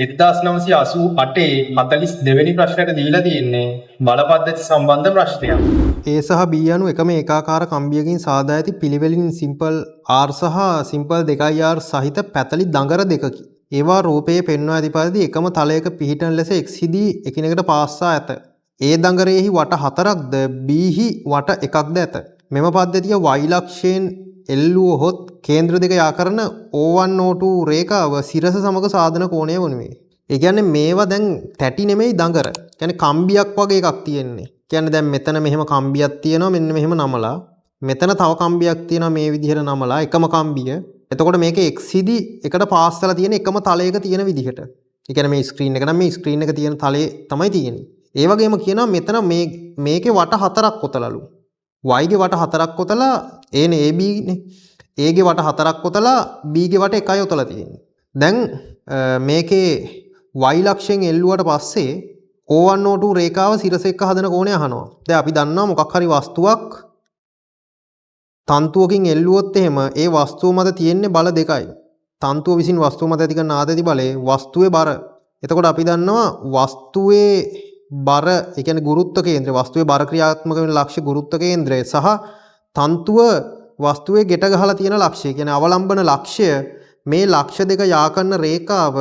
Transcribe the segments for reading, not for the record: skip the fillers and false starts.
1988 වෙනි ප්‍රශ්නයට දීලා තියෙන්නේ බල පද්ධති සම්බන්ධ ප්‍රශ්නයක්. A සහ B යනු එකම ඒකාකාර කම්බියකින් සාදා ඇති පිළිවෙලින් සිම්පල් R සහ සිම්පල් 2R සහිත පැතලි දඟර දෙකකි. ඒවා රූපයේ පෙන්වා ඇති පරිදි එකම තලයක පිහිටන ලෙස X හිදී එකිනෙකට පාස්සා ඇත. A දඟරයෙහි වට 4ක්ද B හි වට 1ක්ද ඇත. මෙම පද්ධතිය y ලක්ෂයෙන් එල්ලුවහොත් කේන්ද්‍ර දෙක යා කරන O1 O2 රේඛාව සිරස සමග සාධන කෝණය වනුයේ. ඒ කියන්නේ මේවා දැන් තැටි නෙමෙයි දඟර. කියන්නේ කම්බියක් වගේ එකක් තියෙන්නේ. කියන්නේ දැන් මෙතන මෙහෙම කම්බියක් තියෙනවා මෙන්න මෙහෙම නමලා. මෙතන තව කම්බියක් තියෙනවා මේ විදිහට නමලා එකම කම්බිය. එතකොට මේක x හිදී එකට පාස් කරලා තියෙන එකම තලයක තියෙන විදිහට. ඒ කියන්නේ මේ ස්ක්‍රීන් එක නම් මේ ස්ක්‍රීන් එක තියෙන තලයේ තමයි තියෙන්නේ. ඒ වගේම කියනවා මෙතන මේකේ වට 4ක් කොතලලු. y ගේ වට 4ක් කොතලා ඒනේ AB නේ. A ගේ වට 4ක් කොතලා B ගේ වට 1යි ඔතලා තියෙන්නේ. දැන් මේකේ y ලක්ෂයෙන් එල්ලුවට පස්සේ O1 O2 රේඛාව සිරස එක්ක හදන කෝණය අහනවා. දැන් අපි දන්නවා මොකක් හරි වස්තුවක් තන්තුවකින් එල්ලුවොත් එහෙම ඒ වස්තුව මත තියෙන්නේ බල දෙකයි. තන්තුව විසින් වස්තුව මත ඇති කරන ආදති බලය වස්තුවේ බර. එතකොට අපි දන්නවා වස්තුවේ බර ඒ කියන්නේ ගුරුත්ව කේන්ද්‍රය වස්තුවේ බර ක්‍රියාත්මක වෙන ලක්ෂ්‍ය ගුරුත්ව කේන්ද්‍රය සහ තන්තුව වස්තුවේ ගෙට ගහලා තියෙන ලක්ෂ්‍ය කියන්නේ අවලම්බන ලක්ෂ්‍ය මේ ලක්ෂ්‍ය දෙක යා කරන රේඛාව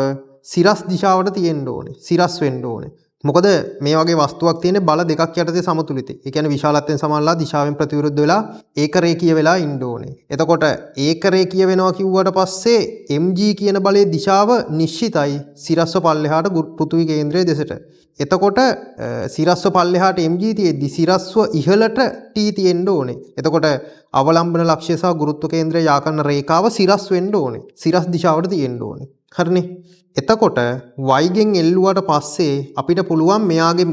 සිරස් දිශාවට තියෙන්න ඕනේ. සිරස් වෙන්න ඕනේ. මොකද මේ වගේ වස්තුවක් තියෙන්නේ බල දෙකක් යටතේ සමතුලිතයි. ඒ කියන්නේ විශාලත්වයෙන් සමානලා දිශාවෙන් ප්‍රතිවිරුද්ධ වෙලා ඒකරේඛීය වෙලා ඉන්න ඕනේ. එතකොට ඒකරේඛීය වෙනවා කිව්වට පස්සේ mg කියන බලයේ දිශාව නිශ්චිතයි සිරස්ව පල්ලෙහාට පෘථිවි කේන්ද්‍රයේ දෙසට. එතකොට සිරස්ව පල්ලෙහාට mg තියෙද්දි සිරස්ව ඉහළට t තියෙන්න ඕනේ. එතකොට අවලම්බන ලක්ෂ්‍ය සහ ගුරුත්ව කේන්ද්‍රය යා කරන රේඛාව සිරස් වෙන්න ඕනේ. සිරස් දිශාවට තියෙන්න ඕනේ. හරිනේ. එතකොට y ගෙන් එල්ලුවට පස්සේ අපිට පුළුවන් මෙයාගේ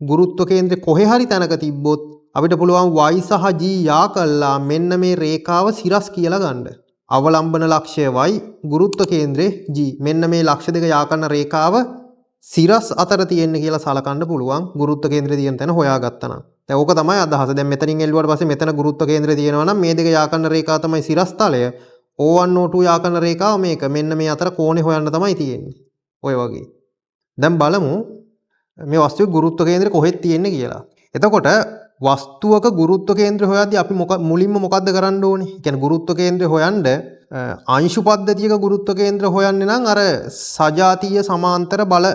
ගුරුත්ව කේන්ද්‍රය කොහේ හරි තැනක තිබ්බොත් අපිට පුළුවන් y සහ g යා කළා මෙන්න මේ රේඛාව සිරස් කියලා ගන්න. අවලම්බන ලක්ෂ්‍ය y ගුරුත්ව කේන්ද්‍රය g මෙන්න මේ ලක්ෂ්‍ය දෙක යා කරන රේඛාව සිරස් අතර තියෙන්නේ කියලා සලකන්න පුළුවන් ගුරුත්ව කේන්ද්‍රය තියෙන තැන හොයාගත්තා නම්. දැන් ඕක තමයි අදහස. දැන් මෙතනින් එල්ලුවට පස්සේ මෙතන ගුරුත්ව කේන්ද්‍රය තියෙනවා නම් මේ දෙක යා කරන රේඛාව තමයි සිරස් තලය. O1 O2 යා කරන රේඛාව මේක. මෙන්න මේ අතර කෝණේ හොයන්න තමයි තියෙන්නේ. ඔය වගේ. දැන් බලමු මේ වස්තුවේ ගුරුත්ව කේන්ද්‍රය කොහෙද තියෙන්නේ කියලා. එතකොට වස්තුවක ගුරුත්ව කේන්ද්‍රය හොයද්දී අපි මුලින්ම මොකද්ද කරන්න ඕනේ? කියන්නේ ගුරුත්ව කේන්ද්‍රය හොයන්න අංශු පද්ධතියක ගුරුත්ව කේන්ද්‍ර හොයන්නේ නම් අර සජාතීය සමාන්තර බල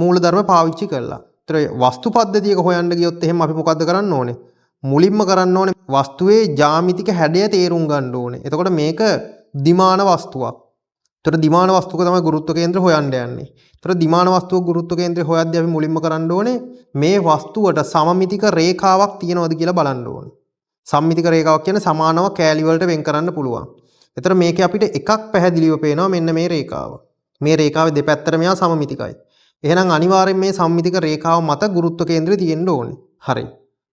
මූලධර්ම පාවිච්චි කරලා. ඒතර වස්තු පද්ධතියක හොයන්න ගියොත් එහෙම අපි මොකද්ද කරන්න ඕනේ? මුලින්ම කරන්න ඕනේ වස්තුවේ ජ්‍යාමිතික හැඩය තේරුම් ගන්න ඕනේ. එතකොට මේක දිමාන වස්තුවක්. ඒතර දිමාන වස්තුවක තමයි ගුරුත්ව කේන්ද්‍ර හොයන්න යන්නේ. ඒතර දිමාන වස්තුවක ගුරුත්ව කේන්ද්‍රය හොයද්දී අපි මුලින්ම කරන්න ඕනේ මේ වස්තුවට සමමිතික රේඛාවක් තියෙනවද කියලා බලන්න ඕනේ. සමමිතික රේඛාවක් කියන්නේ සමානව කෑලි වලට වෙන් කරන්න පුළුවන්. ඒතර මේකේ අපිට එකක් පැහැදිලිව පේනවා මෙන්න මේ රේඛාව. මේ රේඛාවේ දෙපැත්තට මෙයා සමමිතිකයි. එහෙනම් අනිවාර්යෙන් මේ සමමිතික රේඛාව මත ගුරුත්ව කේන්ද්‍රය තියෙන්න ඕනේ. හරි.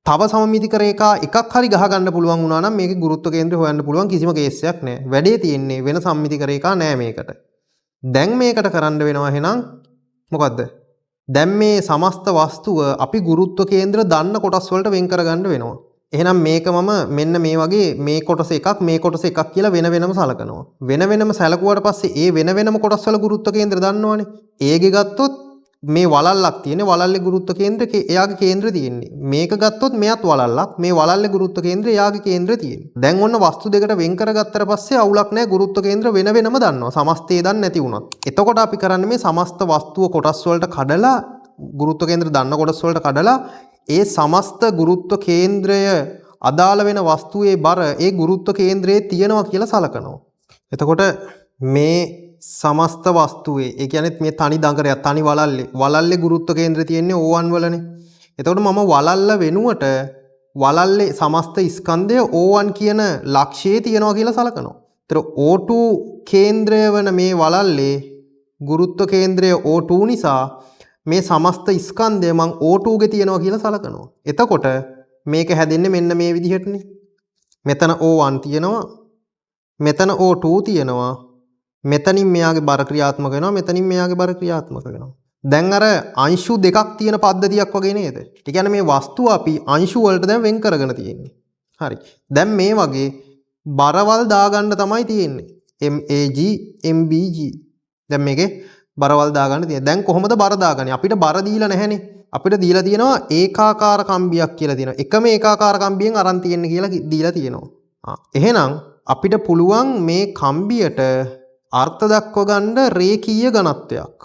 තව සමමිතික රේඛා එකක් හරි ගහ ගන්න පුළුවන් වුණා නම් මේකේ ගුරුත්ව කේන්ද්‍රය හොයන්න පුළුවන් කිසිම කේස් එකක් නැහැ. වැඩේ තියෙන්නේ වෙන සමමිතික රේඛා නැහැ මේකට. දැන් මේකට කරන්න වෙනවා එහෙනම් මොකද්ද? දැන් මේ සමස්ත වස්තුව අපි ගුරුත්ව කේන්ද්‍ර දන්න කොටස් වලට වෙන් කරගන්න වෙනවා. එහෙනම් මේක මම මෙන්න මේ වගේ මේ කොටස එකක් මේ කොටස එකක් කියලා වෙන වෙනම සලකනවා. වෙන වෙනම සැලකුවාට පස්සේ ඒ වෙන වෙනම කොටස් වල ගුරුත්ව කේන්ද්‍ර දන්නවනේ. ඒගේ ගත්තොත් මේ වලල්ලක් තියෙන්නේ වලල්ලේ ගුරුත්ව කේන්ද්‍රය එයාගේ කේන්ද්‍රය තියෙන්නේ. මේක ගත්තොත් මෙයත් වලල්ලක් මේ වලල්ලේ ගුරුත්ව කේන්ද්‍රය එයාගේ කේන්ද්‍රය තියෙන්නේ. දැන් ඔන්න වස්තු දෙකට වෙන් කරගත්තට පස්සේ අවුලක් නැහැ ගුරුත්ව කේන්ද්‍ර වෙන වෙනම දන්නවා. සමස්තය දන්නේ නැති වුණොත්. එතකොට අපි කරන්නේ මේ සමස්ත වස්තුව කොටස් වලට කඩලා ගුරුත්ව කේන්ද්‍ර දන්න කොටස් වලට කඩලා ඒ සමස්ත ගුරුත්ව කේන්ද්‍රය අදාළ වෙන වස්තුවේ බර ඒ ගුරුත්ව කේන්ද්‍රයේ තියෙනවා කියලා සලකනවා. එතකොට මේ සමස්ත වස්තුවේ ඒ කියන්නේ මේ තනි දඟරයක් තනි වලල්ලේ ගුරුත්ව කේන්ද්‍රය තියෙන්නේ O1 වලනේ. එතකොට මම වලල්ල වෙනුවට වලල්ලේ සමස්ත ස්කන්ධය O1 කියන ලක්ෂයේ තියෙනවා කියලා සලකනවා. ඒතර O2 කේන්ද්‍රය වන මේ වලල්ලේ ගුරුත්ව කේන්ද්‍රය O2 නිසා මේ සමස්ත ස්කන්ධය මම O2 ගේ තියෙනවා කියලා සලකනවා. එතකොට මේක හැදෙන්නේ මෙන්න මේ විදිහටනේ. මෙතන O1 තියෙනවා. මෙතන O2 තියෙනවා. මෙතනින් මෙයාගේ බර ක්‍රියාත්මක වෙනවා මෙතනින් මෙයාගේ බර ක්‍රියාත්මක වෙනවා. දැන් අර අංශු දෙකක් තියෙන පද්ධතියක් වගේ නේද? ඒ කියන්නේ මේ වස්තුව අපි අංශු වලට දැන් වෙන් කරගෙන තියෙන්නේ. හරි. දැන් මේ වගේ බරවල් දාගන්න තමයි තියෙන්නේ. MAG MBG. දැන් මේකේ බරවල් දාගන්න තියෙනවා. දැන් කොහොමද බර දාගන්නේ? අපිට බර දීලා නැහැනේ. අපිට දීලා තියෙනවා ඒකාකාර කම්බියක් කියලා තියෙනවා. එකම ඒකාකාර කම්බියෙන් අරන් තියෙන්න කියලා දීලා තියෙනවා. එහෙනම් අපිට පුළුවන් මේ කම්බියට අර්ථ දක්ව ගන්න රේඛීය ඝනත්වයක්.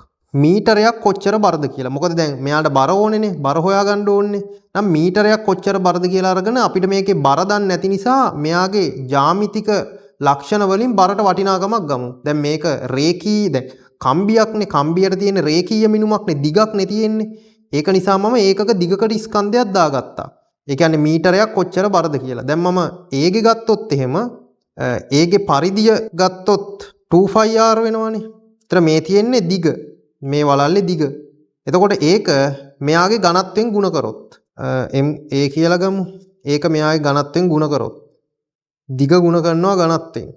මීටරයක් කොච්චර බරද කියලා. මොකද දැන් මෙයාට බර ඕනේනේ. බර හොයාගන්න ඕනේ. නම් මීටරයක් කොච්චර බරද කියලා අරගෙන අපිට මේකේ බර දන්නේ නැති නිසා මෙයාගේ ජ්‍යාමිතික ලක්ෂණ වලින් බරට වටිනාකමක් ගමු. දැන් මේක රේඛී දැන් කම්බියක්නේ. කම්බියට තියෙන රේඛීය මිනුමක්නේ. දිගක්නේ තියෙන්නේ. ඒක නිසා මම ඒකක දිගකට ස්කන්ධයක් දාගත්තා. ඒ කියන්නේ මීටරයක් කොච්චර බරද කියලා. දැන් මම ඒගේ ගත්තොත් එහෙම ඒගේ පරිධිය ගත්තොත් 2πr වෙනවනේ. ඒතර මේ තියෙන්නේ දිග. මේ වලල්ලේ දිග. එතකොට ඒක මෙයාගේ ඝනත්වයෙන් ಗುಣ කරොත් a කියලා ගමු. ඒක මෙයාගේ ඝනත්වයෙන් ಗುಣ කරොත් දිග ಗುಣ කරනවා ඝනත්වයෙන්.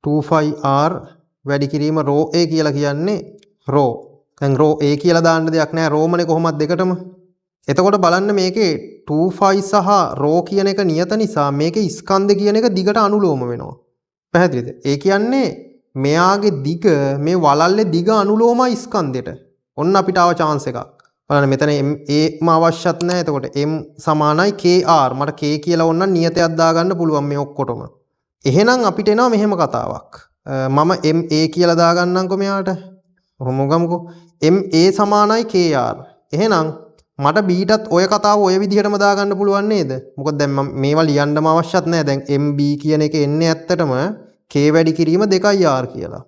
2πr වැඩි කිරීම ρ a කියලා කියන්නේ ρ. දැන් ρ a කියලා දාන්න දෙයක් නැහැ. රෝමනේ කොහොමද දෙකටම. එතකොට බලන්න මේකේ 2π සහ ρ කියන එක නියත නිසා මේකේ ස්කන්ධ කියන එක දිගට අනුලෝම වෙනවා. පැහැදිලිද? ඒ කියන්නේ මෙයාගේ දිග මේ වලල්ලේ දිග අනුලෝමයි ස්කන්ධෙට. ඔන්න අපිට ආව chance එකක්. බලන්න මෙතන m අවශ්‍යත් නැහැ. එතකොට m සමානයි kr. මට k කියලා ඕන නම් නියතයක් දාගන්න පුළුවන් මේ ඔක්කොටම. එහෙනම් අපිට එනවා මෙහෙම කතාවක්. මම ma කියලා දාගන්නම්කො මෙයාට. ඔහොම ගමුකෝ. ma සමානයි kr. එහෙනම් මට bටත් ඔය කතාව ඔය විදිහටම දාගන්න පුළුවන් නේද? මොකද දැන් මම මේවා ලියන්නම අවශ්‍යත් නැහැ. දැන් mb කියන එක එන්නේ ඇත්තටම k වැඩි කිරීම 2r කියලා.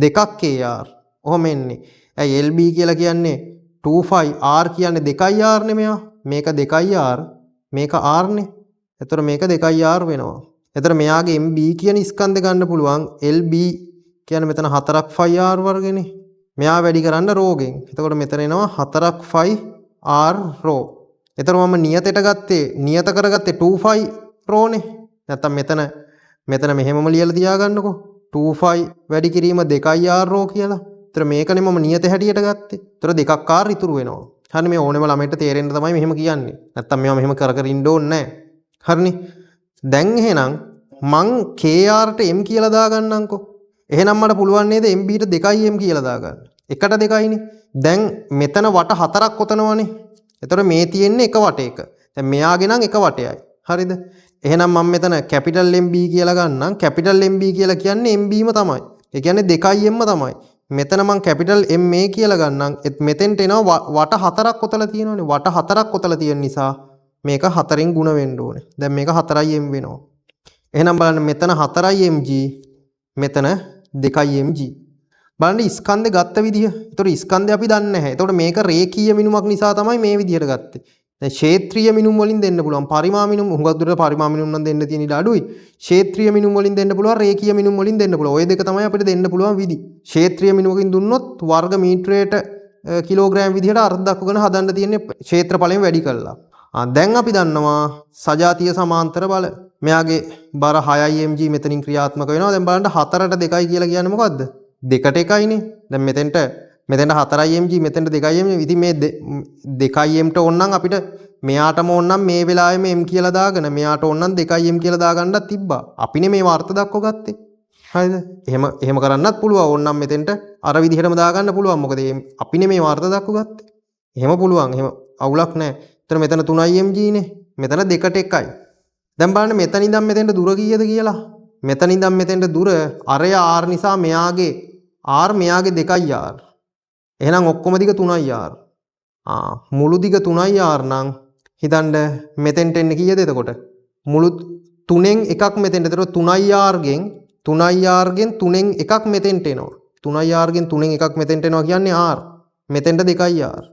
2ක් kr. ඔහොම එන්නේ. ඇයි lb කියලා කියන්නේ 2πr කියන්නේ 2r නේ මෙයා. මේක 2r මේක r නේ. එතකොට මේක 2r වෙනවා. එතකොට මෙයාගේ mb කියන ස්කන්ධය ගන්න පුළුවන් lb කියන්නේ මෙතන 4ක් πr වර්ගනේ. මෙයා වැඩි කරන්න රෝගෙන්. එතකොට මෙතන එනවා 4ක් r ρ. එතකොට මම නියතයට ගත්තේ නියත කරගත්තේ 2π ρ නේ. නැත්තම් මෙතන මෙහෙමම ලියලා තියාගන්නකෝ. 2π වැඩි කිරීම 2r ρ කියලා. ඒතර මේකනේ මම නියත හැටියට ගත්තේ. ඒතර 2ක් r ඉතුරු වෙනවා. හරි මේ ඕනෙම ළමයට තේරෙන්න තමයි මෙහෙම කියන්නේ. නැත්තම් මේවා මෙහෙම කර කර ඉන්න ඕනේ නැහැ. හරිනේ. දැන් එහෙනම් මං kr ට m කියලා දාගන්නම්කෝ. එහෙනම් මට පුළුවන් නේද mb ට 2m කියලා දාගන්න. එකට 2යිනේ. දැන් මෙතන වට 4ක් ඔතනවනේ. එතකොට මේ තියෙන්නේ එක වටයක. දැන් මෙයාගේ නම් එක වටයයි. හරිද? එහෙනම් මම මෙතන කැපිටල් MB කියලා ගන්නම්. කැපිටල් MB කියලා කියන්නේ MBම තමයි. ඒ කියන්නේ 2m තමයි. මෙතන මම කැපිටල් MA කියලා ගන්නම්. මෙතෙන්ට එනවා වට 4ක් ඔතලා තියෙනවනේ. වට 4ක් ඔතලා තියෙන නිසා මේක 4ෙන් ගුණ වෙන්න ඕනේ. දැන් මේක 4m වෙනවා. එහෙනම් බලන්න මෙතන 4mg මෙතන 2mg. බලන්න ස්කන්ධය ගත්ත විදිහ. ඒතකොට ස්කන්ධය අපි දන්නේ නැහැ. ඒතකොට මේක රේඛීය මිනුමක් නිසා තමයි මේ විදිහට ගත්තේ. දැන් ක්ෂේත්‍රීය මිනුම් වලින් දෙන්න පුළුවන්. පරිමා මිනුම් හුඟක් දුරට පරිමා මිනුම් නම් දෙන්න තියෙන ඉඩ අඩුයි. ක්ෂේත්‍රීය මිනුම් වලින් දෙන්න පුළුවන්. රේඛීය මිනුම් වලින් දෙන්න පුළුවන්. ওই දෙක තමයි අපිට දෙන්න පුළුවන් විදි. ක්ෂේත්‍රීය මිනුමකින් දුන්නොත් වර්ග මීටරයට කිලෝග්‍රෑම් විදිහට අර්ථ දක්වගෙන හදන්න තියෙන්නේ ක්ෂේත්‍රඵලයෙන් වැඩි කළා. දැන් අපි දන්නවා සජාතීය සමාන්තර බල. මෙයාගේ බර 6 mg මෙතනින් ක්‍රියාත්මක වෙනවා. දැන් බලන්න 4ට 2යි කියලා කියන්නේ මොකද්ද? 2ට 1යිනේ. දැන් මෙතෙන්ට 4mg මෙතෙන්ට 2m. ඉතින් මේ 2mට ඕනනම් අපිට මෙයාටම ඕනනම් මේ වෙලාවෙම m කියලා දාගෙන මෙයාට ඕනනම් 2m කියලා දාගන්නත් තිබ්බා. අපිනේ මේ වර්ථ දක්ව ගත්තේ. හරිද? එහෙම කරන්නත් පුළුවන්. ඕනනම් මෙතෙන්ට අර විදිහටම දාගන්න පුළුවන්. මොකද අපිනේ මේ වර්ථ දක්ව ගත්තේ. එහෙම පුළුවන්. එහෙම අවුලක් නැහැ. මෙතන 3mg නේ. මෙතන 2ට 1යි. දැන් බලන්න මෙතන ඉඳන් මෙතෙන්ට දුර කීයද කියලා. මෙතන ඉඳන් මෙතෙන්ට දුර අරය r නිසා මෙයාගේ r මෙයාගේ 2යි r. එහෙනම් ඔක්කොම දිග 3යි r. මුළු දිග 3යි r නම් හිතන්න මෙතෙන්ට එන්නේ කීයද එතකොට? මුළු 3න් එකක් මෙතෙන්ට. ඒතකොට 3යි r ගෙන් 3න් එකක් මෙතෙන්ට එනවා. 3යි r ගෙන් 3න් එකක් මෙතෙන්ට එනවා කියන්නේ r. මෙතෙන්ට 2යි r.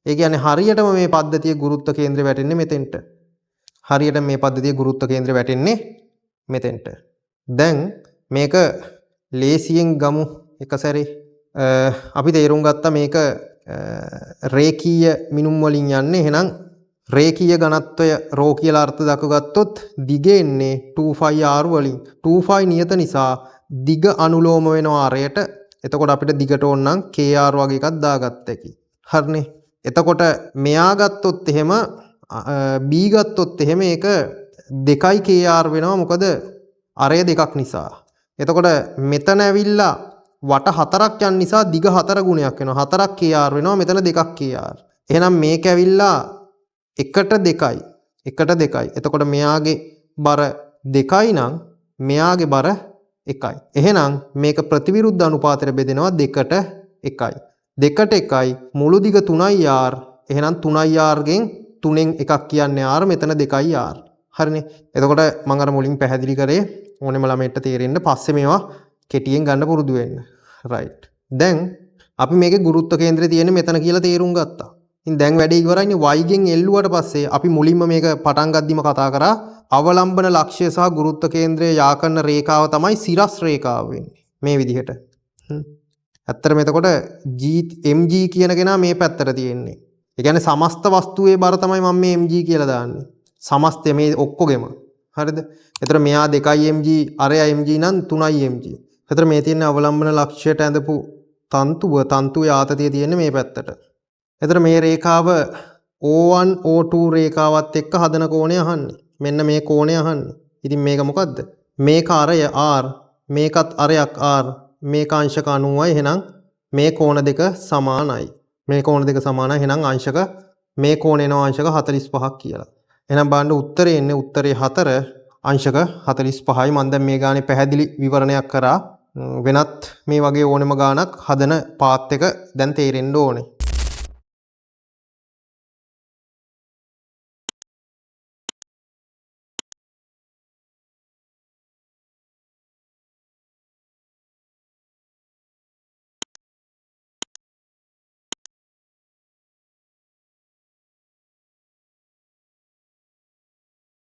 ඒ කියන්නේ හරියටම මේ පද්ධතියේ ගුරුත්ව කේන්ද්‍රය වැටෙන්නේ මෙතෙන්ට. හරියට මේ පද්ධතියේ ගුරුත්ව කේන්ද්‍රය වැටෙන්නේ මෙතෙන්ට. දැන් මේක ලේසියෙන් ගමු එක සැරේ. අපි තේරුම් ගත්තා මේක රේඛීය මිනුම් වලින් යන්නේ. එහෙනම් රේඛීය ඝනත්වය ρ කියලා අර්ථ දක්වගත්තොත් දිග එන්නේ 2πr වලින්. 2π නියත නිසා දිග අනුලෝම වෙනවා රයට. එතකොට අපිට දිගට ඕන නම් kr වගේ එකක් දාගත්ත එකයි. හරිනේ. එතකොට මෙයා ගත්තොත් එහෙම b ගත්තොත් එහෙම ඒක 2යි kr වෙනවා. මොකද අරය දෙකක් නිසා. එතකොට මෙතන ඇවිල්ලා වට 4ක් යන නිසා දිග 4 ගුණයක් වෙනවා. 4ක් kr වෙනවා. මෙතන 2ක් kr. එහෙනම් මේක ඇවිල්ලා 1ට 2යි. 1ට 2යි. එතකොට මෙයාගේ බර 2යි නම් මෙයාගේ බර 1යි. එහෙනම් මේක ප්‍රතිවිරුද්ධ අනුපාතයට බෙදෙනවා 2ට 1යි. 2ට 1යි මුළු දිග 3යි r. එහෙනම් 3යි r ගෙන් 3න් එකක් කියන්නේ r. මෙතන 2යි r. හරිනේ. එතකොට මම අර මුලින් පැහැදිලි කරේ ඕනෙම ළමයට තේරෙන්න පස්සේ මේවා කෙටියෙන් ගන්න පුරුදු වෙන්න. right. දැන් අපි මේකේ ගුරුත්ව කේන්ද්‍රය තියෙන්නේ මෙතන කියලා තේරුම් ගත්තා. ඉතින් දැන් වැඩේ ඉවරයිනේ. y ගෙන් එල්ලුවට පස්සේ අපි මුලින්ම මේක පටන් ගද්දිම කතා කරා අවලම්බන ලක්ෂ්‍ය සහ ගුරුත්ව කේන්ද්‍රය යා කරන රේඛාව තමයි සිරස් රේඛාව වෙන්නේ. මේ විදිහට. ඇත්තටම එතකොට mg කියන කෙනා මේ පැත්තට තියෙන්නේ. ඒ කියන්නේ සමස්ත වස්තුවේ බර තමයි මම මේ mg කියලා දාන්නේ. සමස්තය මේ ඔක්කොගෙම. හරිද? එතකොට මෙයා 2යි mg අරයා mg නම් 3යි mg. එතකොට මේ තියෙන අවලම්බන ලක්ෂ්‍යයට ඇඳපු තන්තුවේ ආතතිය තියෙන්නේ මේ පැත්තට. එතකොට මේ රේඛාව O1 O2 රේඛාවත් එක්ක හදන කෝණය අහන්නේ. මෙන්න මේ කෝණය අහන්නේ. ඉතින් මේක මොකද්ද? මේක අරය r, මේකත් අරයක් r, මේක අංශක 90යි. එහෙනම් මේ කෝණ දෙක සමානයි. මේ කෝණ දෙක සමානයි. එහෙනම් අංශක මේ කෝණ එනවා අංශක 45ක් කියලා. එහෙනම් බලන්න උත්තරේ එන්නේ උත්තරේ 4 අංශක 45යි. මම දැන් මේ ගානේ පැහැදිලි විවරණයක් කරා. වෙනත් මේ වගේ ඕනෙම ගානක් හදන පාත් එක දැන් තේරෙන්න ඕනේ.